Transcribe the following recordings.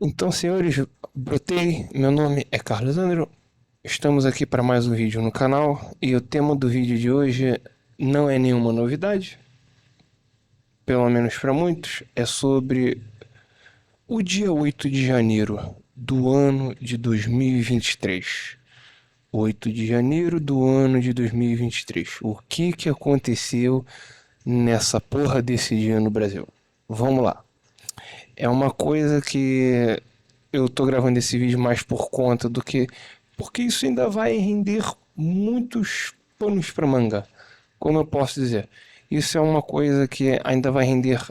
Então, senhores, brotei. Meu nome é Carlos Andro. Estamos aqui para mais um vídeo no canal e o tema do vídeo de hoje não é nenhuma novidade, pelo menos para muitos, é sobre o dia 8 de janeiro do ano de 2023. 8 de janeiro do ano de 2023. O que aconteceu nessa porra desse dia no Brasil? Vamos lá. É uma coisa que eu tô gravando esse vídeo mais por conta do que porque isso ainda vai render muitos panos para manga. Como eu posso dizer? Isso é uma coisa que ainda vai render.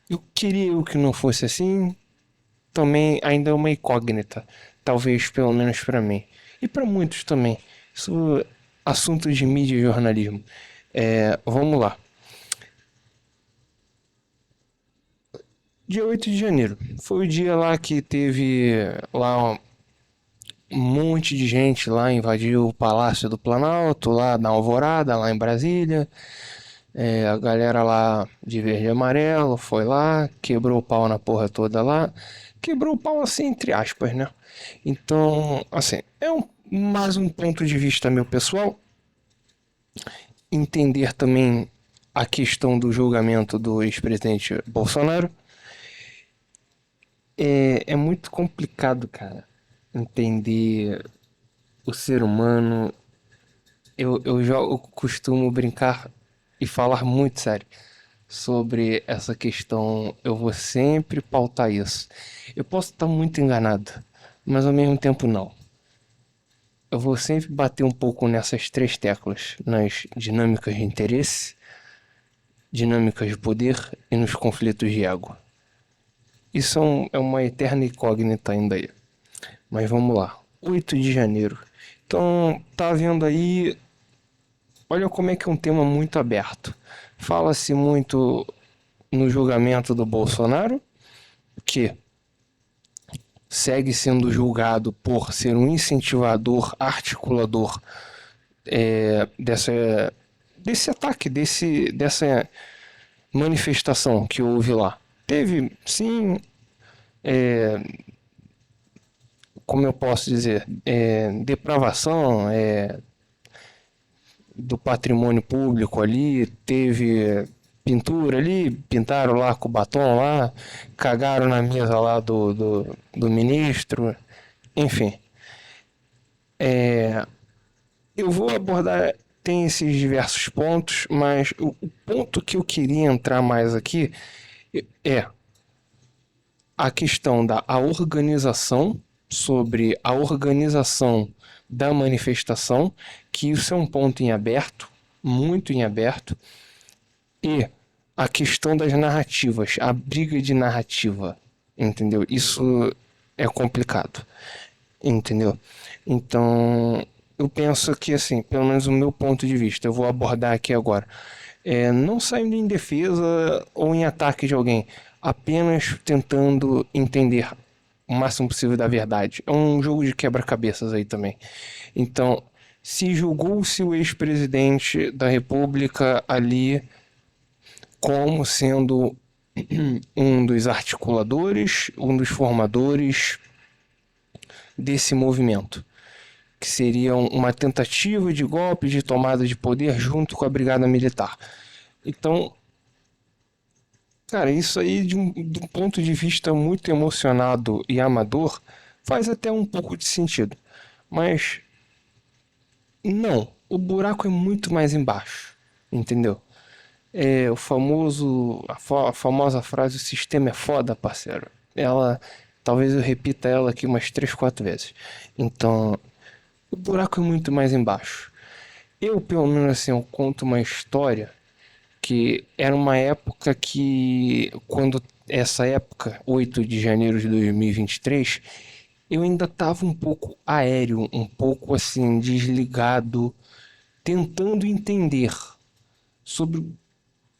Eu queria que não fosse assim. Também ainda é uma incógnita, talvez pelo menos para mim e para muitos também. Isso é assunto de mídia e jornalismo. Vamos lá. Dia 8 de janeiro. Foi o dia lá que teve lá um monte de gente lá invadiu o Palácio do Planalto, lá na Alvorada, lá em Brasília. A galera lá de verde e amarelo foi lá, quebrou o pau na porra toda lá. Quebrou o pau assim, entre aspas, né? Então, assim, mais um ponto de vista meu pessoal. Entender também a questão do julgamento do ex-presidente Bolsonaro. É muito complicado, cara, entender o ser humano. Eu costumo brincar e falar muito sério sobre essa questão. Eu vou sempre pautar isso. Eu posso estar muito enganado, mas ao mesmo tempo não. Eu vou sempre bater um pouco nessas três teclas, nas dinâmicas de interesse, dinâmicas de poder e nos conflitos de ego. Isso é uma eterna incógnita ainda aí. Mas vamos lá. 8 de janeiro. Então, tá vendo aí. Olha como é que é um tema muito aberto. Fala-se muito no julgamento do Bolsonaro, que segue sendo julgado por ser um incentivador, articulador desse ataque, dessa manifestação que houve lá. Teve, sim, como eu posso dizer, depravação do patrimônio público ali, teve pintura ali, pintaram lá com batom lá, cagaram na mesa lá do ministro, enfim. Eu vou abordar, tem esses diversos pontos, mas o ponto que eu queria entrar mais aqui é a questão da a organização, sobre a organização da manifestação, que isso é um ponto em aberto, muito em aberto, e a questão das narrativas, a briga de narrativa, entendeu? Isso é complicado, entendeu? Então, eu penso que, assim, pelo menos o meu ponto de vista, eu vou abordar aqui agora, não saindo em defesa ou em ataque de alguém, apenas tentando entender o máximo possível da verdade. É um jogo de quebra-cabeças aí também. Então, se julgou-se o ex-presidente da República ali como sendo um dos articuladores, um dos formadores desse movimento, que seria uma tentativa de golpe de tomada de poder junto com a Brigada Militar. Então, cara, isso aí de um ponto de vista muito emocionado e amador faz até um pouco de sentido. Mas não, o buraco é muito mais embaixo, entendeu? O famoso, a famosa frase: o sistema é foda, parceiro. Ela, talvez eu repita ela aqui umas 3, 4 vezes. Então, o buraco é muito mais embaixo. Eu, pelo menos assim, eu conto uma história que era uma época que, quando essa época, 8 de janeiro de 2023, eu ainda estava um pouco aéreo, um pouco assim, desligado, tentando entender sobre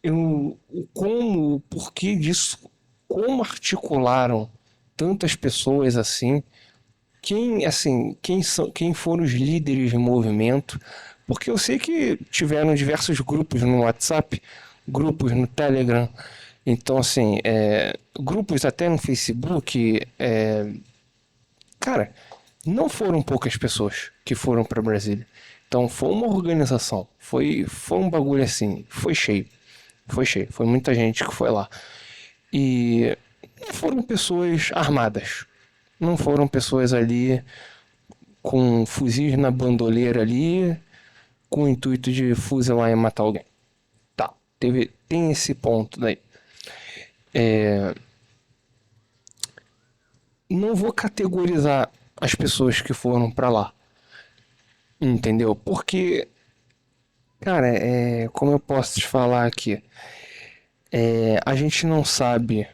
o como, o porquê disso, como articularam tantas pessoas assim, quem foram os líderes de movimento, porque eu sei que tiveram diversos grupos no WhatsApp, grupos no Telegram, Então, assim, grupos até no Facebook, cara, não foram poucas pessoas que foram para Brasília. Então, foi uma organização, foi um bagulho assim, foi cheio, foi muita gente que foi lá. E não foram pessoas armadas, não foram pessoas ali com fuzis na bandoleira ali, com o intuito de fuzilar e matar alguém. Tá, tem esse ponto daí. Não vou categorizar as pessoas que foram para lá, entendeu? Porque, cara, como eu posso te falar aqui, a gente não sabe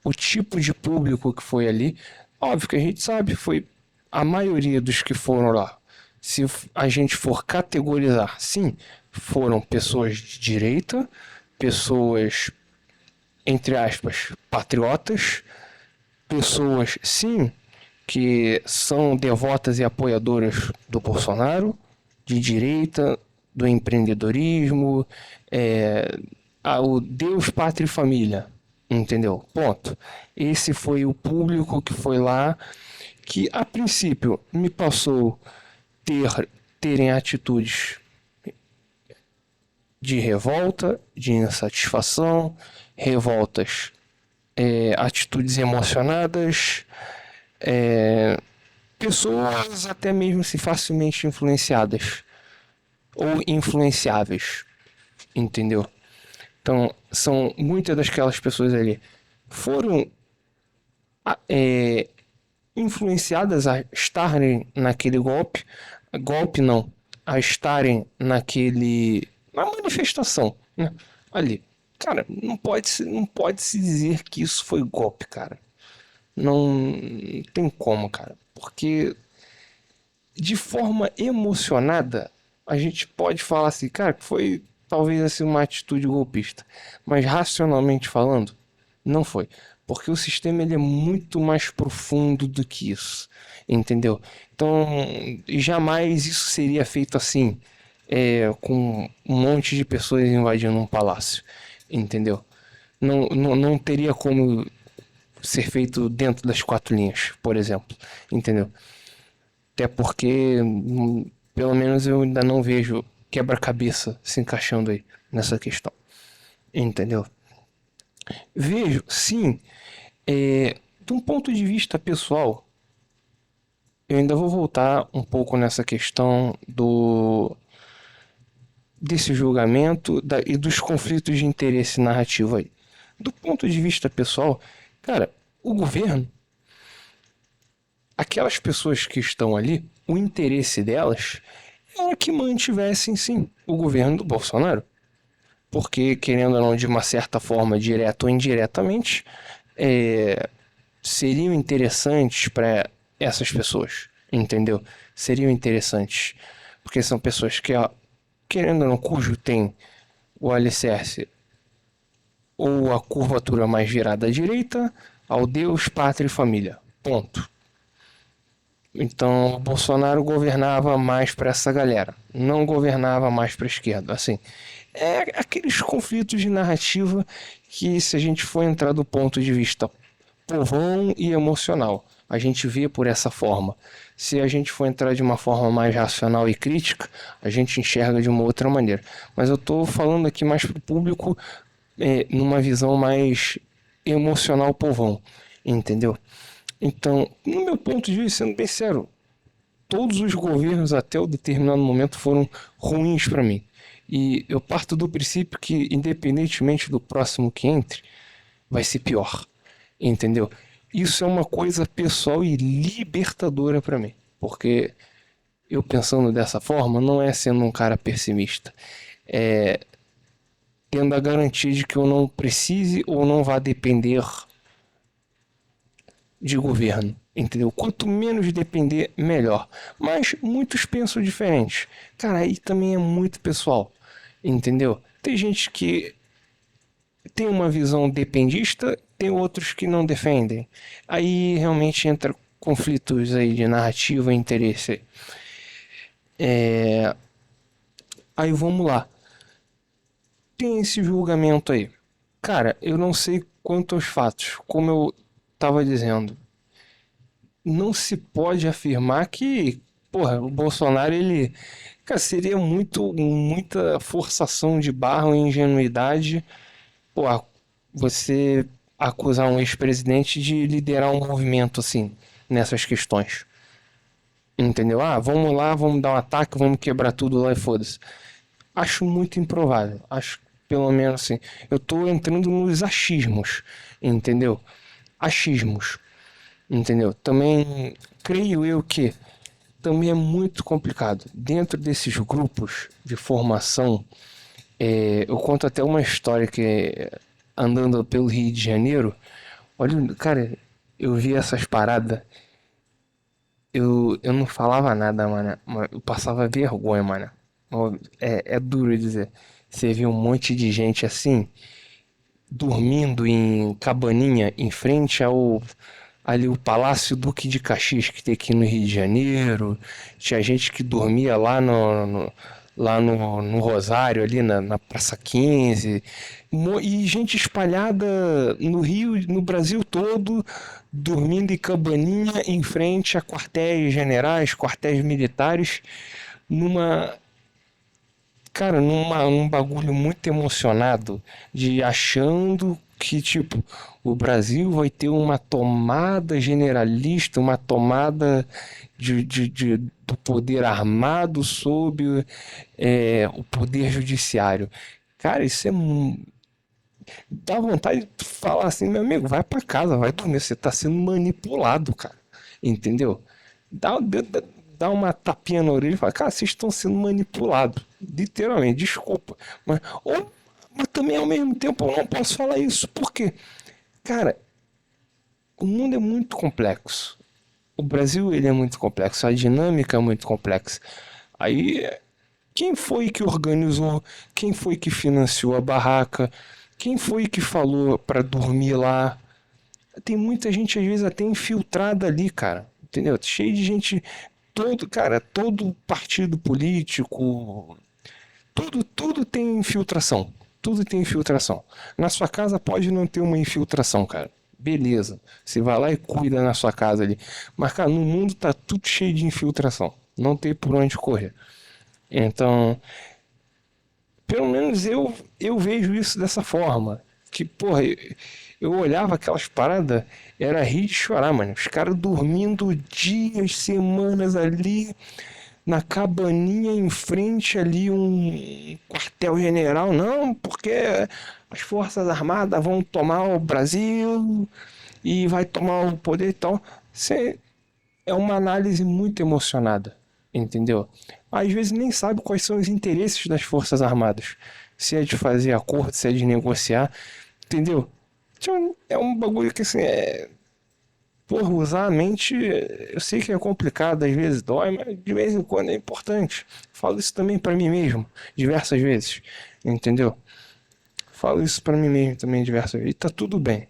o tipo de público que foi ali. Óbvio que a gente sabe, foi a maioria dos que foram lá. Se a gente for categorizar, sim, foram pessoas de direita, pessoas, entre aspas, patriotas, pessoas, sim, que são devotas e apoiadoras do Bolsonaro, de direita, do empreendedorismo, o Deus, Pátria e Família, entendeu? Ponto. Esse foi o público que foi lá, que a princípio me passou terem atitudes de revolta, de insatisfação, revoltas, atitudes emocionadas, pessoas até mesmo se facilmente influenciadas ou influenciáveis, entendeu? Então, são muitas daquelas pessoas ali foram é, influenciadas a estarem naquele golpe não, a estarem na manifestação, né? Ali. Cara, não pode se dizer que isso foi golpe, cara. Não tem como, cara. Porque de forma emocionada, a gente pode falar assim, cara, que foi talvez assim uma atitude golpista, mas racionalmente falando, não foi, porque o sistema ele é muito mais profundo do que isso, entendeu? Então, jamais isso seria feito assim, com um monte de pessoas invadindo um palácio, entendeu? Não teria como ser feito dentro das quatro linhas, por exemplo, entendeu? Até porque, pelo menos eu ainda não vejo quebra-cabeça se encaixando aí nessa questão. Entendeu? Vejo, sim, de um ponto de vista pessoal, eu ainda vou voltar um pouco nessa questão desse julgamento e dos conflitos de interesse narrativo aí. Do ponto de vista pessoal, cara, o governo, aquelas pessoas que estão ali, o interesse delas era que mantivessem sim o governo do Bolsonaro. Porque, querendo ou não, de uma certa forma, direta ou indiretamente, seriam interessantes para essas pessoas, entendeu? Seriam interessantes, porque são pessoas que, querendo ou não, cujo tem o alicerce ou a curvatura mais virada à direita, ao Deus, pátria e família. Ponto. Então, o Bolsonaro governava mais para essa galera, não governava mais para a esquerda. Assim, aqueles conflitos de narrativa que, se a gente for entrar do ponto de vista povão e emocional, a gente vê por essa forma. Se a gente for entrar de uma forma mais racional e crítica, a gente enxerga de uma outra maneira. Mas eu estou falando aqui mais para o público, numa visão mais emocional povão, entendeu? Então, no meu ponto de vista, sendo bem sério, todos os governos até o determinado momento foram ruins para mim. E eu parto do princípio que, independentemente do próximo que entre, vai ser pior. Entendeu? Isso é uma coisa pessoal e libertadora para mim. Porque eu pensando dessa forma, não é sendo um cara pessimista. É tendo a garantia de que eu não precise ou não vá depender de governo, entendeu? Quanto menos depender, melhor. Mas muitos pensam diferente. Cara, aí também é muito pessoal, entendeu? Tem gente que tem uma visão dependista, tem outros que não defendem. Aí realmente entra conflitos aí de narrativa e interesse. Aí vamos lá. Tem esse julgamento aí. Cara, eu não sei quanto aos fatos. Como eu estava dizendo, não se pode afirmar que, porra, o Bolsonaro, ele, cara, seria muita forçação de barra ou ingenuidade, porra, você acusar um ex-presidente de liderar um movimento assim, nessas questões. Entendeu? Ah, vamos lá, vamos dar um ataque, vamos quebrar tudo lá e foda-se. Acho muito improvável. Acho, pelo menos assim, eu tô entrando nos achismos, entendeu? Achismos, entendeu? Também creio eu que também é muito complicado. Dentro desses grupos de formação, eu conto até uma história que andando pelo Rio de Janeiro, olha, cara, eu vi essas paradas, eu não falava nada, mano, eu passava vergonha, mano. É duro dizer. Você viu um monte de gente assim, dormindo em cabaninha em frente ao ali o Palácio Duque de Caxias que tem aqui no Rio de Janeiro. Tinha gente que dormia lá no Rosário, ali na Praça 15. E gente espalhada no Rio, no Brasil todo, dormindo em cabaninha em frente a quartéis generais, quartéis militares, numa cara, num bagulho muito emocionado de achando que, tipo, o Brasil vai ter uma tomada generalista, uma tomada do poder armado sob o poder judiciário. Cara, dá vontade de falar assim, meu amigo, vai pra casa, vai dormir, você tá sendo manipulado, cara. Entendeu? Dá, dá, dá uma tapinha na orelha e fala, cara, vocês estão sendo manipulados. Literalmente, desculpa. Mas também ao mesmo tempo eu não posso falar isso. Por quê? Cara, o mundo é muito complexo. O Brasil ele é muito complexo, a dinâmica é muito complexa. Aí, quem foi que organizou? Quem foi que financiou a barraca? Quem foi que falou para dormir lá? Tem muita gente às vezes até infiltrada ali, cara. Entendeu? Cheio de gente, todo partido político, tudo tem infiltração. Tudo tem infiltração. Na sua casa pode não ter uma infiltração, cara. Beleza. Você vai lá e cuida na sua casa ali. Mas, cara, no mundo tá tudo cheio de infiltração. Não tem por onde correr. Então, pelo menos eu vejo isso dessa forma. Que, porra, eu olhava aquelas paradas, era rir de chorar, mano. Os caras dormindo dias, semanas ali, na cabaninha em frente ali, um quartel-general. Não, porque as Forças Armadas vão tomar o Brasil e vai tomar o poder e tal. Isso é uma análise muito emocionada, entendeu? Às vezes nem sabe quais são os interesses das Forças Armadas. Se é de fazer acordo, se é de negociar, entendeu? Então, é um bagulho que assim, porra, usar a mente, eu sei que é complicado, às vezes dói, mas de vez em quando é importante. Falo isso também pra mim mesmo, diversas vezes, entendeu? Falo isso pra mim mesmo também diversas vezes. E tá tudo bem.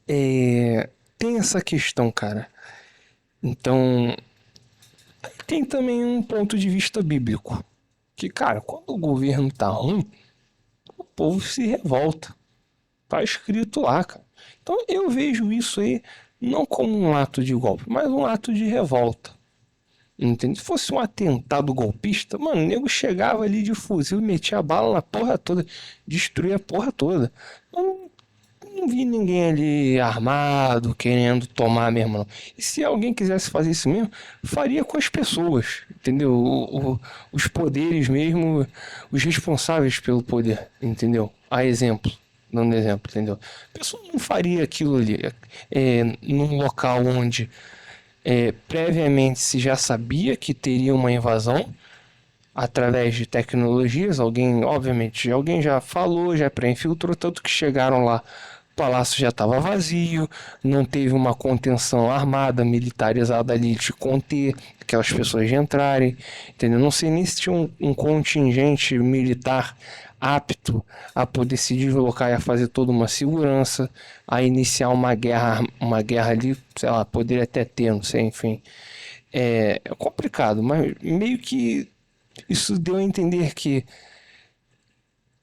Tem essa questão, cara. Então, tem também um ponto de vista bíblico. Que, cara, quando o governo tá ruim, o povo se revolta. Tá escrito lá, cara. Então eu vejo isso aí não como um ato de golpe, mas um ato de revolta. Entende? Se fosse um atentado golpista, mano, o nego chegava ali de fuzil, metia a bala na porra toda, destruía a porra toda. Eu não vi ninguém ali armado, querendo tomar mesmo, não. E se alguém quisesse fazer isso mesmo, faria com as pessoas, entendeu? Os poderes mesmo, os responsáveis pelo poder, entendeu? A exemplo, dando exemplo, entendeu? A pessoa não faria aquilo ali num local onde previamente se já sabia que teria uma invasão através de tecnologias. Alguém, obviamente, alguém já falou, já pré-infiltrou, tanto que chegaram lá, o palácio já estava vazio, não teve uma contenção armada, militarizada ali de conter aquelas pessoas de entrarem, entendeu? Não sei nem se tinha um contingente militar apto a poder se deslocar e a fazer toda uma segurança, a iniciar uma guerra ali, sei lá, poderia até ter, não sei, enfim. É complicado, mas meio que isso deu a entender que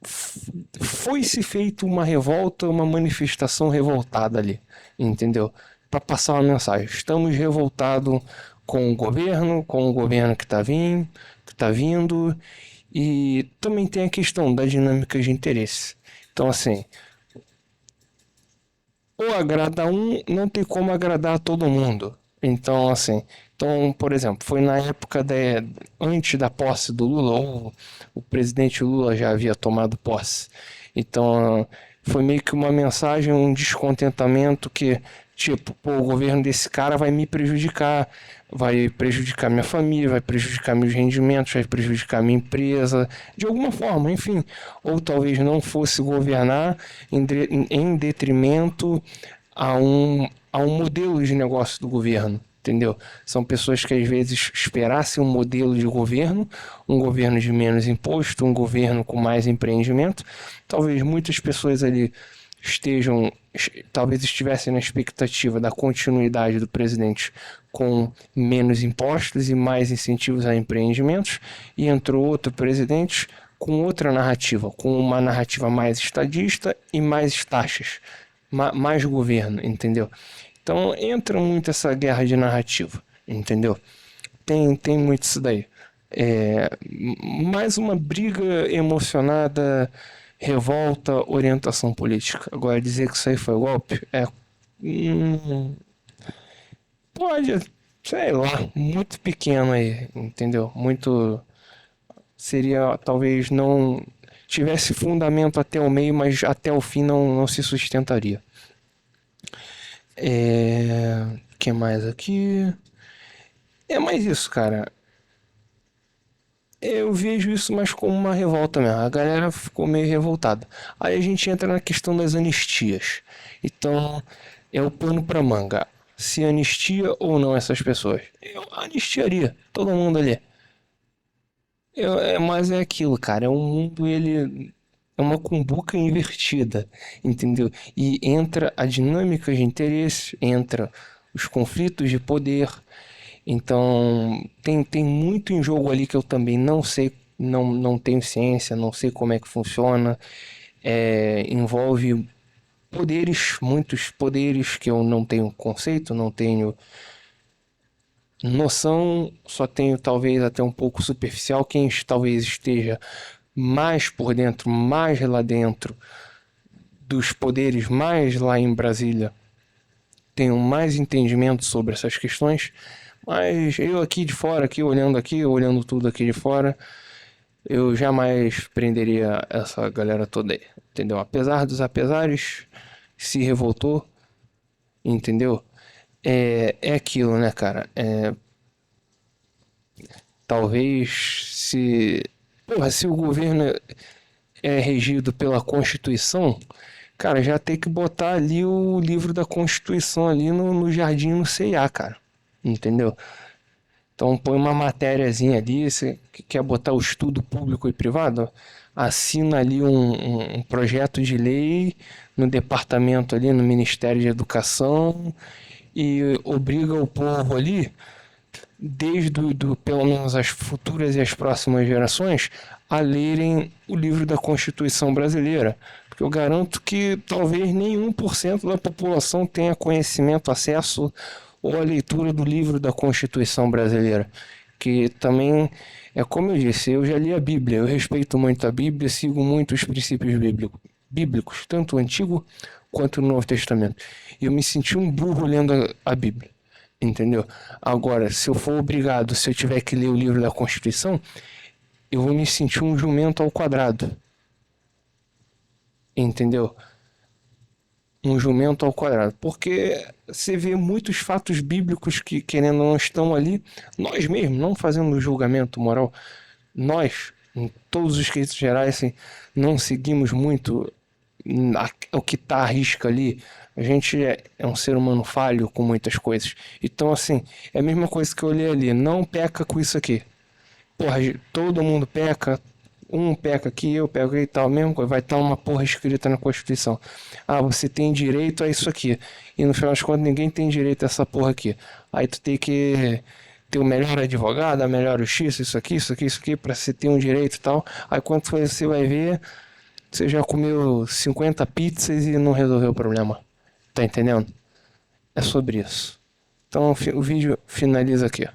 foi-se feito uma revolta, uma manifestação revoltada ali, entendeu? Para passar uma mensagem. Estamos revoltados com o governo que tá vindo, e também tem a questão da dinâmica de interesse. Então, assim, ou agrada um, não tem como agradar a todo mundo. Então, assim, então, por exemplo, foi na época antes da posse do Lula, ou o presidente Lula já havia tomado posse. Então, foi meio que uma mensagem, um descontentamento que, tipo, pô, o governo desse cara vai prejudicar minha família, vai prejudicar meus rendimentos, vai prejudicar minha empresa, de alguma forma, enfim. Ou talvez não fosse governar em detrimento a um modelo de negócio do governo, entendeu? São pessoas que às vezes esperassem um modelo de governo, um governo de menos imposto, um governo com mais empreendimento. Talvez muitas pessoas ali estejam, talvez estivessem na expectativa da continuidade do presidente com menos impostos e mais incentivos a empreendimentos, e entrou outro presidente com outra narrativa, com uma narrativa mais estadista e mais taxas, mais governo, entendeu? Então entra muito essa guerra de narrativa, entendeu? Tem muito isso daí. É, mais uma briga emocionada, revolta, orientação política. Agora dizer que isso aí foi golpe hum, pode, sei lá, muito pequeno aí, entendeu? Muito seria talvez não tivesse fundamento até o meio, mas até o fim não se sustentaria. Que mais aqui? É mais isso, cara. Eu vejo isso mais como uma revolta mesmo. A galera ficou meio revoltada. Aí a gente entra na questão das anistias. Então, é o pano pra manga. Se anistia ou não essas pessoas? Eu anistiaria todo mundo ali. Mas é aquilo, cara. É um mundo, ele é uma cumbuca invertida, entendeu? E entra a dinâmica de interesse, entra os conflitos de poder. Então, tem muito em jogo ali que eu também não sei, não tenho ciência, não sei como é que funciona. Envolve poderes, muitos poderes que eu não tenho conceito, não tenho noção, só tenho talvez até um pouco superficial. Quem talvez esteja mais por dentro, mais lá dentro dos poderes, mais lá em Brasília, tenho mais entendimento sobre essas questões. Mas eu aqui de fora, aqui, olhando tudo aqui de fora, eu jamais prenderia essa galera toda aí, entendeu? Apesar dos apesares, se revoltou, entendeu? É aquilo, né, cara? Talvez se. Porra, se o governo é regido pela Constituição, cara, já tem que botar ali o livro da Constituição ali no jardim no CIA, cara. Entendeu? Então põe uma matériazinha ali, você quer botar o estudo público e privado, assina ali um projeto de lei no departamento ali, no Ministério de Educação, e obriga o povo ali, pelo menos as futuras e as próximas gerações, a lerem o livro da Constituição brasileira. Porque eu garanto que talvez nem 1% da população tenha conhecimento, acesso ou a leitura do livro da Constituição brasileira. Que também é como eu disse, eu já li a Bíblia, eu respeito muito a Bíblia, sigo muito os princípios bíblicos, tanto o Antigo quanto o Novo Testamento. E eu me senti um burro lendo a Bíblia, entendeu? Agora, se eu for obrigado, se eu tiver que ler o livro da Constituição, eu vou me sentir um jumento ao quadrado, entendeu? Um jumento ao quadrado, porque você vê muitos fatos bíblicos que, querendo ou não, estão ali, nós mesmos, não fazendo julgamento moral, nós, em todos os quesitos gerais, assim, não seguimos muito o que está à risca ali. A gente é um ser humano falho com muitas coisas. Então, assim, é a mesma coisa que eu olhei ali, não peca com isso aqui. Porra, todo mundo peca, um peca aqui, eu pego e tal, mesmo coisa, vai estar uma porra escrita na Constituição. Ah, você tem direito a isso aqui. E no final das contas ninguém tem direito a essa porra aqui. Aí tu tem que ter o melhor advogado, a melhor justiça, isso aqui, para você ter um direito e tal. Aí quando você vai ver, Você já comeu 50 pizzas e não resolveu o problema. Tá entendendo? É sobre isso. Então o vídeo finaliza aqui.